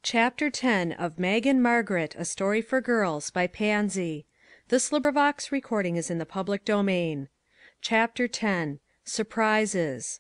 Chapter 10 of Mag and Margaret, A Story for Girls, by Pansy. Chapter 10 Surprises.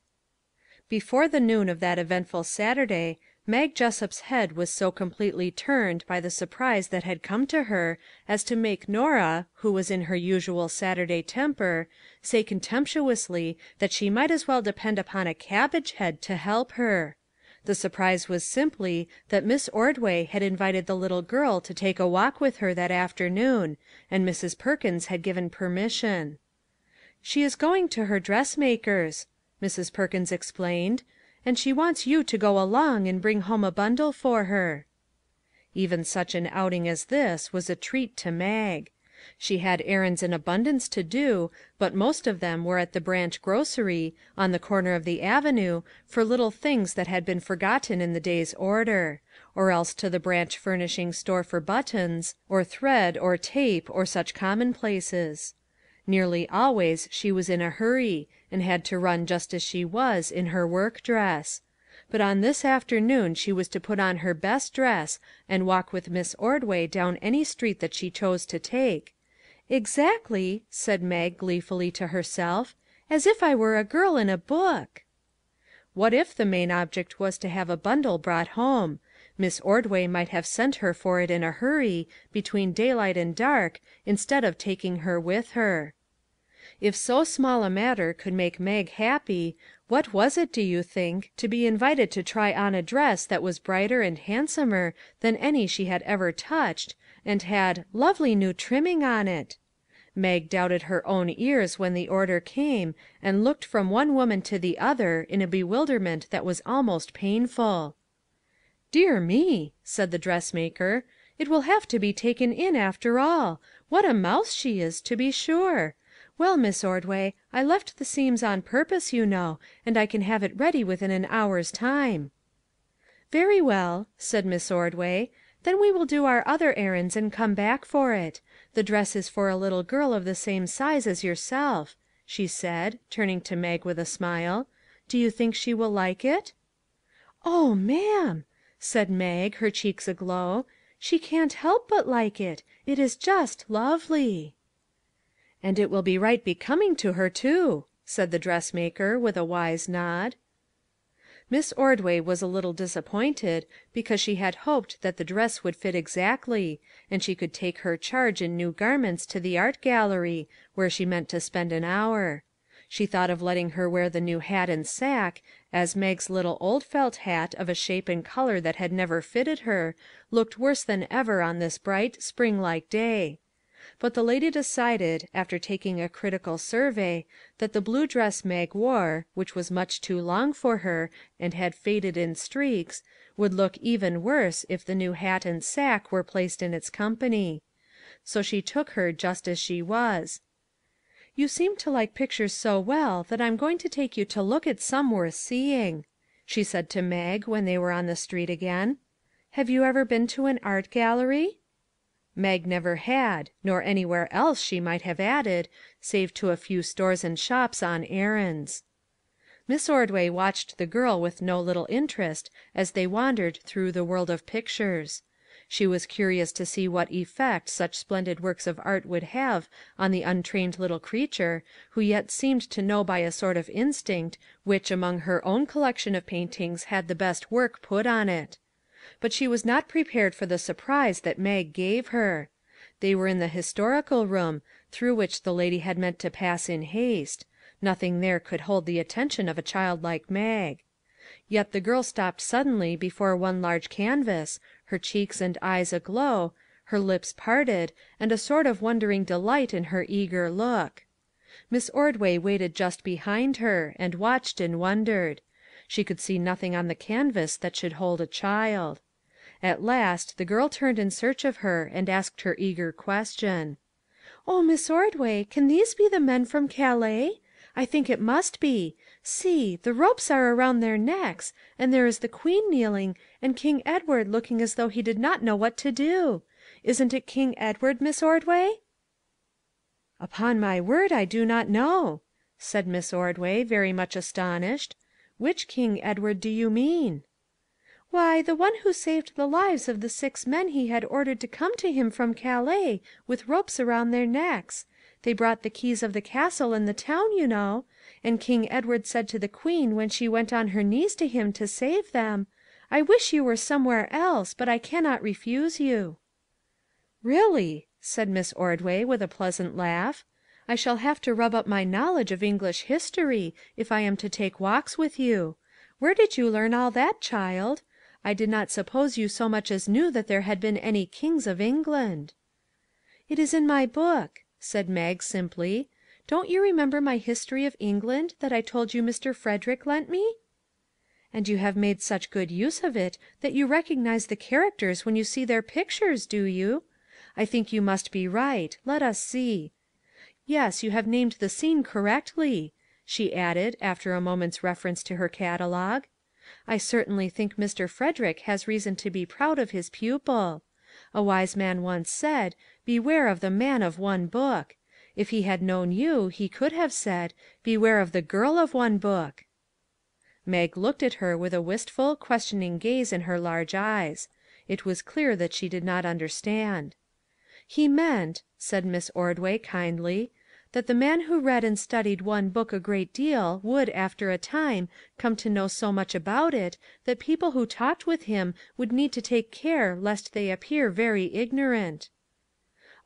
Before the noon of that eventful Saturday, Mag Jessup's head was so completely turned by the surprise that had come to her as to make Norah, who was in her usual Saturday temper, say contemptuously that she might as well depend upon a cabbage head to help her. The surprise was simply that Miss Ordway had invited the little girl to take a walk with her that afternoon, and Mrs. Perkins had given permission. " She is going to her dressmaker's," Mrs. Perkins explained, " and she wants you to go along and bring home a bundle for her." Even such an outing as this was a treat to Mag. She had errands in abundance to do, but most of them were at the branch grocery, on the corner of the avenue, for little things that had been forgotten in the day's order; or else to the branch furnishing store for buttons, or thread, or tape, or such commonplaces. Nearly always she was in a hurry, and had to run just as she was, in her work dress. But on this afternoon she was to put on her best dress, and walk with Miss Ordway down any street that she chose to take. "Exactly," said Mag gleefully to herself, "as if I were a girl in a book." What if the main object was to have a bundle brought home? Miss Ordway might have sent her for it in a hurry, between daylight and dark, instead of taking her with her. If so small a matter could make Mag happy, what was it, do you think, to be invited to try on a dress that was brighter and handsomer than any she had ever touched, and had "lovely new trimming on it"? Mag doubted her own ears when the order came, and looked from one woman to the other in a bewilderment that was almost painful. "Dear me!" said the dressmaker, "it will have to be taken in after all. What a mouse she is, to be sure! Well, Miss Ordway, I left the seams on purpose, you know, and I can have it ready within an hour's time." "Very well," said Miss Ordway, "then we will do our other errands and come back for it. The dress is for a little girl of the same size as yourself," she said, turning to Mag with a smile. "Do you think she will like it?" "Oh, ma'am!" said Mag, her cheeks aglow, "she can't help but like it. It is just lovely." "And it will be right becoming to her, too," said the dressmaker, with a wise nod. Miss Ordway was a little disappointed, because she had hoped that the dress would fit exactly, and she could take her charge in new garments to the art gallery, where she meant to spend an hour. She thought of letting her wear the new hat and sack, as Mag's little old felt hat, of a shape and color that had never fitted her, looked worse than ever on this bright, spring like day. But the lady decided, after taking a critical survey, that the blue dress Mag wore, which was much too long for her, and had faded in streaks, would look even worse if the new hat and sack were placed in its company. So she took her just as she was. "You seem to like pictures so well that I'm going to take you to look at some worth seeing," she said to Mag when they were on the street again. "Have you ever been to an art gallery?" Mag never had, nor anywhere else, she might have added, save to a few stores and shops on errands. Miss Ordway watched the girl with no little interest as they wandered through the world of pictures. She was curious to see what effect such splendid works of art would have on the untrained little creature, who yet seemed to know by a sort of instinct which among her own collection of paintings had the best work put on it. But she was not prepared for the surprise that Mag gave her. They were in the historical room, through which the lady had meant to pass in haste; nothing there could hold the attention of a child like Mag. Yet the girl stopped suddenly before one large canvas, her cheeks and eyes aglow, her lips parted, and a sort of wondering delight in her eager look. Miss Ordway waited just behind her, and watched and wondered. She could see nothing on the canvas that should hold a child. At last the girl turned in search of her, and asked her eager question. "Oh, Miss Ordway, can these be the men from Calais? I think it must be. See, the ropes are around their necks, and there is the Queen kneeling, and King Edward looking as though he did not know what to do. Isn't it King Edward, Miss Ordway?" "Upon my word, I do not know," said Miss Ordway, very much astonished. "Which King Edward do you mean?" Why, the one who saved the lives of the 6 men he had ordered to come to him from Calais, with ropes around their necks. They brought the keys of the castle and the town, you know, and King Edward said to the Queen when she went on her knees to him to save them, 'I wish you were somewhere else, but I cannot refuse you.'" "Really," said Miss Ordway, with a pleasant laugh, "I shall have to rub up my knowledge of English history, if I am to take walks with you. Where did you learn all that, child? I did not suppose you so much as knew that there had been any kings of England." "It is in my book," said Mag simply. "Don't you remember my history of England that I told you Mr. Frederick lent me?" "And you have made such good use of it that you recognize the characters when you see their pictures, do you? I think you must be right. Let us see. Yes, you have named the scene correctly," she added, after a moment's reference to her catalogue. "I certainly think Mr. Frederick has reason to be proud of his pupil. A wise man once said, 'Beware of the man of one book.' If he had known you, he could have said, 'Beware of the girl of one book.'" Mag looked at her with a wistful, questioning gaze in her large eyes. It was clear that she did not understand. "He meant," said Miss Ordway kindly, "that the man who read and studied one book a great deal would, after a time, come to know so much about it that people who talked with him would need to take care lest they appear very ignorant."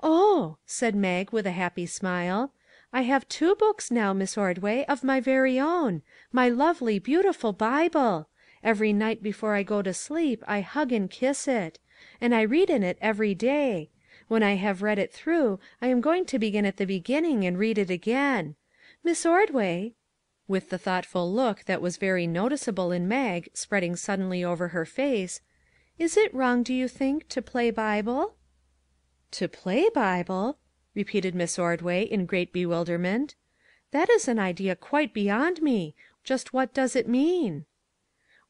"Oh," said Mag with a happy smile, "I have 2 books now, Miss Ordway, of my very own; my lovely, beautiful Bible. Every night before I go to sleep I hug and kiss it. And I read in it every day. When I have read it through I am going to begin at the beginning and read it again. Miss Ordway," with the thoughtful look that was very noticeable in Mag spreading suddenly over her face, "is it wrong, do you think, to play Bible?" "To play Bible?" repeated Miss Ordway in great bewilderment. "That is an idea quite beyond me. Just what does it mean?"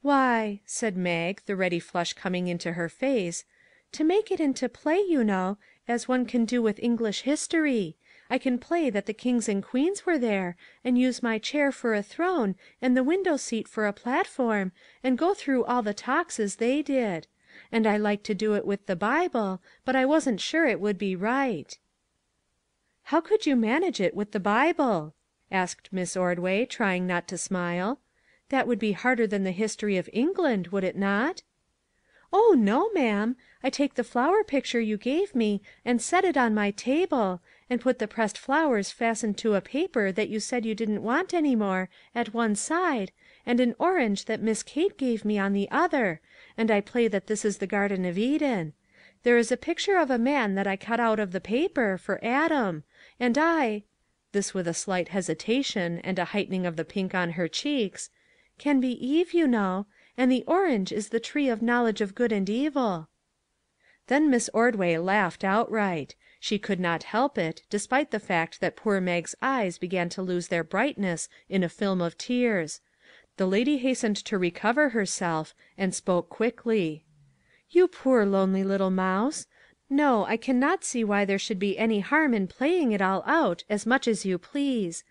"Why," said Mag, the ready flush coming into her face, "to make it into play, you know, as one can do with English history. I can play that the kings and queens were there, and use my chair for a throne and the window seat for a platform, and go through all the talks as they did. And I like to do it with the Bible, but I wasn't sure it would be right." "How could you manage it with the Bible?" asked Miss Ordway, trying not to smile. "That would be harder than the history of England, would it not?" "Oh, no, ma'am. I take the flower picture you gave me and set it on my table, and put the pressed flowers fastened to a paper that you said you didn't want any more, at one side, and an orange that Miss Kate gave me on the other, and I play that this is the Garden of Eden. There is a picture of a man that I cut out of the paper, for Adam, and I" this with a slight hesitation, and a heightening of the pink on her cheeks "can be Eve, you know, and the orange is the tree of knowledge of good and evil." Then Miss Ordway laughed outright. She could not help it, despite the fact that poor Mag's eyes began to lose their brightness in a film of tears. The lady hastened to recover herself, and spoke quickly. "You poor lonely little mouse! No, I can not see why there should be any harm in playing it all out as much as you please.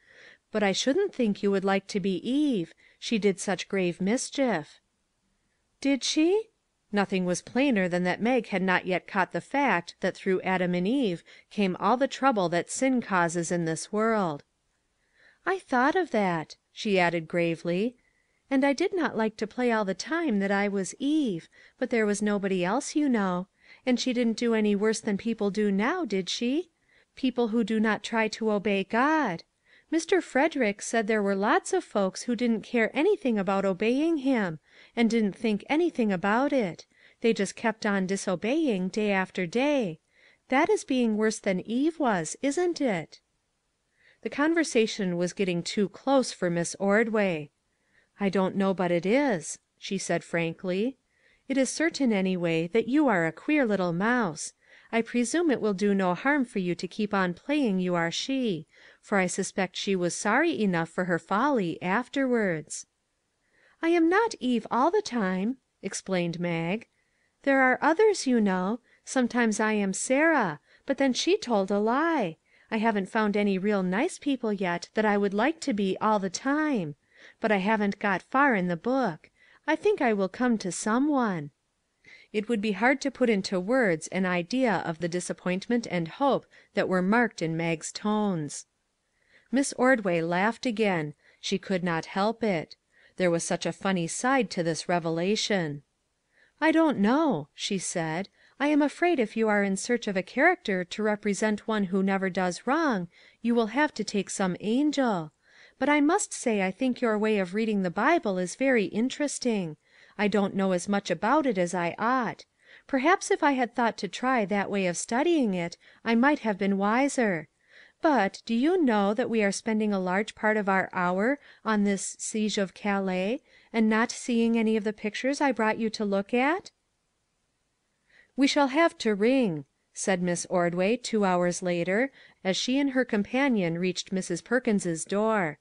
But I shouldn't think you would like to be Eve. She did such grave mischief." "Did she?" Nothing was plainer than that Mag had not yet caught the fact that through Adam and Eve came all the trouble that sin causes in this world. "I thought of that," she added gravely, "and I did not like to play all the time that I was Eve, but there was nobody else, you know. And she didn't do any worse than people do now, did she? People who do not try to obey God. Mr. Frederick said there were lots of folks who didn't care anything about obeying him, and didn't think anything about it. They just kept on disobeying, day after day. That is being worse than Eve was, isn't it?" The conversation was getting too close for Miss Ordway. "I don't know but it is," she said frankly. "It is certain, anyway, that you are a queer little mouse. I presume it will do no harm for you to keep on playing you are she; for I suspect she was sorry enough for her folly, afterwards." "I am not Eve all the time," explained Mag. "There are others, you know. Sometimes I am Sarah; but then she told a lie. I haven't found any real nice people yet that I would like to be all the time. But I haven't got far in the book. I think I will come to some one." It would be hard to put into words an idea of the disappointment and hope that were marked in Mag's tones. Miss Ordway laughed again. She could not help it. There was such a funny side to this revelation. "I don't know," she said. "I am afraid if you are in search of a character to represent one who never does wrong, you will have to take some angel. But I must say I think your way of reading the Bible is very interesting. I don't know as much about it as I ought. Perhaps if I had thought to try that way of studying it, I might have been wiser. But, do you know that we are spending a large part of our hour on this siege of Calais, and not seeing any of the pictures I brought you to look at?" "We shall have to ring," said Miss Ordway 2 hours later, as she and her companion reached Mrs. Perkins's door.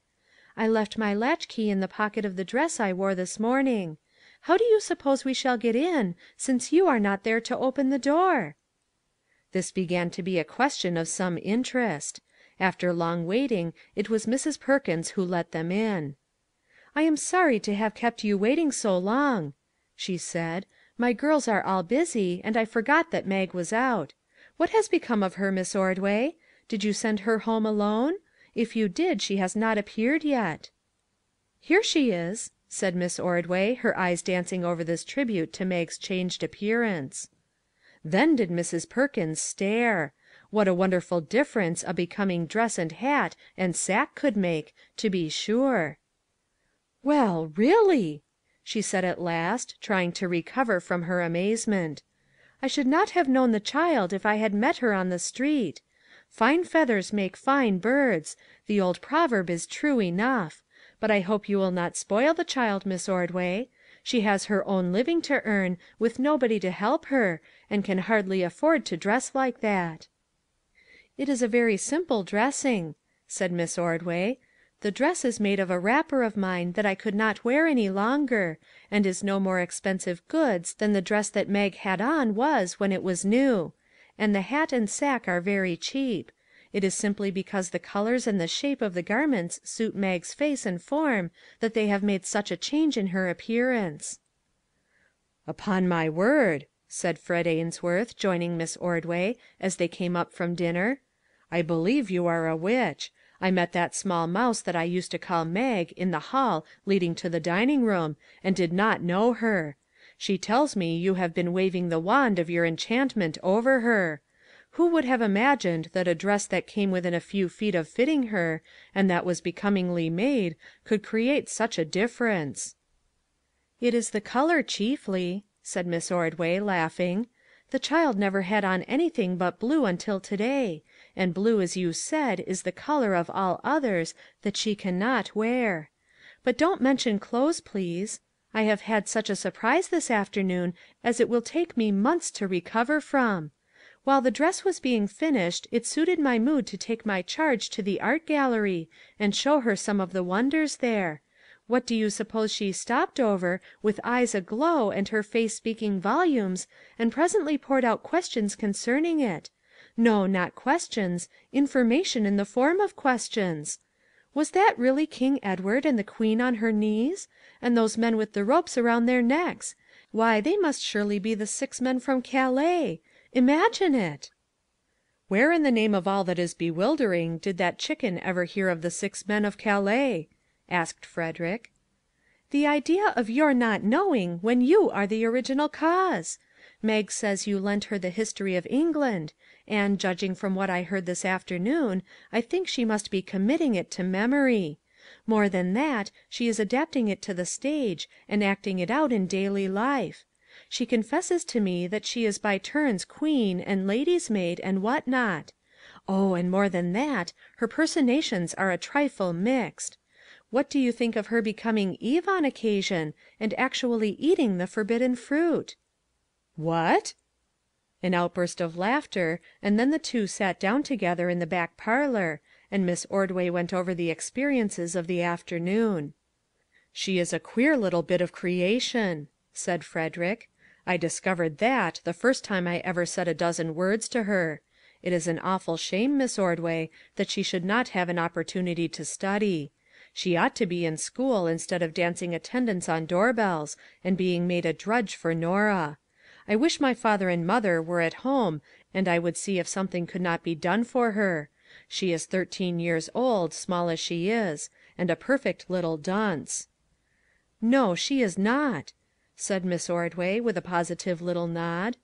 "I left my latchkey in the pocket of the dress I wore this morning. How do you suppose we shall get in, since you are not there to open the door?" This began to be a question of some interest. After long waiting, it was Mrs. Perkins who let them in. "I am sorry to have kept you waiting so long," she said. "My girls are all busy, and I forgot that Mag was out. What has become of her, Miss Ordway? Did you send her home alone? If you did, she has not appeared yet." "Here she is," said Miss Ordway, her eyes dancing over this tribute to Mag's changed appearance. Then did Mrs. Perkins stare. What a wonderful difference a becoming dress and hat and sack could make, to be sure! "Well, really!" she said at last, trying to recover from her amazement. "I should not have known the child if I had met her on the street. Fine feathers make fine birds; the old proverb is true enough. But I hope you will not spoil the child, Miss Ordway. She has her own living to earn, with nobody to help her, and can hardly afford to dress like that." "It is a very simple dressing," said Miss Ordway. "The dress is made of a wrapper of mine that I could not wear any longer, and is no more expensive goods than the dress that Mag had on was when it was new; and the hat and sack are very cheap. It is simply because the colors and the shape of the garments suit Mag's face and form that they have made such a change in her appearance." "Upon my word," said Fred Ainsworth, joining Miss Ordway, as they came up from dinner, "I believe you are a witch. I met that small mouse that I used to call Mag in the hall leading to the dining room, and did not know her. She tells me you have been waving the wand of your enchantment over her. Who would have imagined that a dress that came within a few feet of fitting her, and that was becomingly made, could create such a difference?" "It is the color, chiefly," said Miss Ordway, laughing. "The child never had on anything but blue until to day, and blue, as you said, is the color of all others that she can not wear. But don't mention clothes, please. I have had such a surprise this afternoon as it will take me months to recover from. While the dress was being finished it suited my mood to take my charge to the art gallery and show her some of the wonders there. What do you suppose she stopped over, with eyes aglow and her face speaking volumes, and presently poured out questions concerning it? No, not questions, information in the form of questions. Was that really King Edward and the Queen on her knees? And those men with the ropes around their necks? Why, they must surely be the 6 men from Calais. Imagine it!" "Where in the name of all that is bewildering did that chicken ever hear of the 6 men of Calais?" asked Frederick. "The idea of your not knowing when you are the original cause! Mag says you lent her the history of England, and, judging from what I heard this afternoon, I think she must be committing it to memory. More than that, she is adapting it to the stage, and acting it out in daily life. She confesses to me that she is by turns queen, and lady's maid, and what not. Oh, and more than that, her personations are a trifle mixed. What do you think of her becoming Eve on occasion, and actually eating the forbidden fruit?" "What?" An outburst of laughter, and then the two sat down together in the back parlor, and Miss Ordway went over the experiences of the afternoon. "She is a queer little bit of creation," said Frederick. "I discovered that the first time I ever said a dozen words to her. It is an awful shame, Miss Ordway, that she should not have an opportunity to study. She ought to be in school instead of dancing attendance on door bells, and being made a drudge for Norah. I wish my father and mother were at home, and I would see if something could not be done for her. She is 13 years old, small as she is, and a perfect little dunce." "No, she is not," said Miss Ordway, with a positive little nod.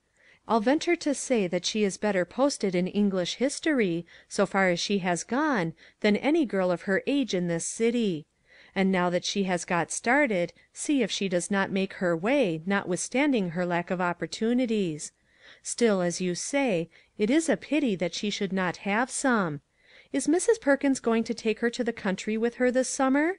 "I'll venture to say that she is better posted in English history, so far as she has gone, than any girl of her age in this city. And now that she has got started, see if she does not make her way, notwithstanding her lack of opportunities. Still, as you say, it is a pity that she should not have some. Is Mrs. Perkins going to take her to the country with her this summer?"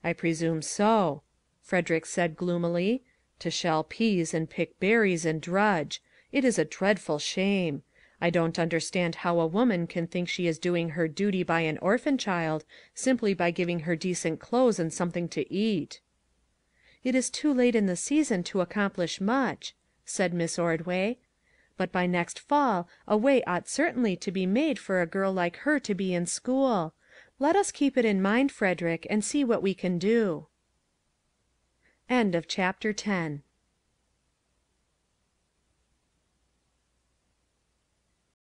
"I presume so," Frederick said gloomily, "to shell peas and pick berries and drudge. It is a dreadful shame. I don't understand how a woman can think she is doing her duty by an orphan child, simply by giving her decent clothes and something to eat." "It is too late in the season to accomplish much," said Miss Ordway. "But by next fall a way ought certainly to be made for a girl like her to be in school. Let us keep it in mind, Frederick, and see what we can do." CHAPTER 11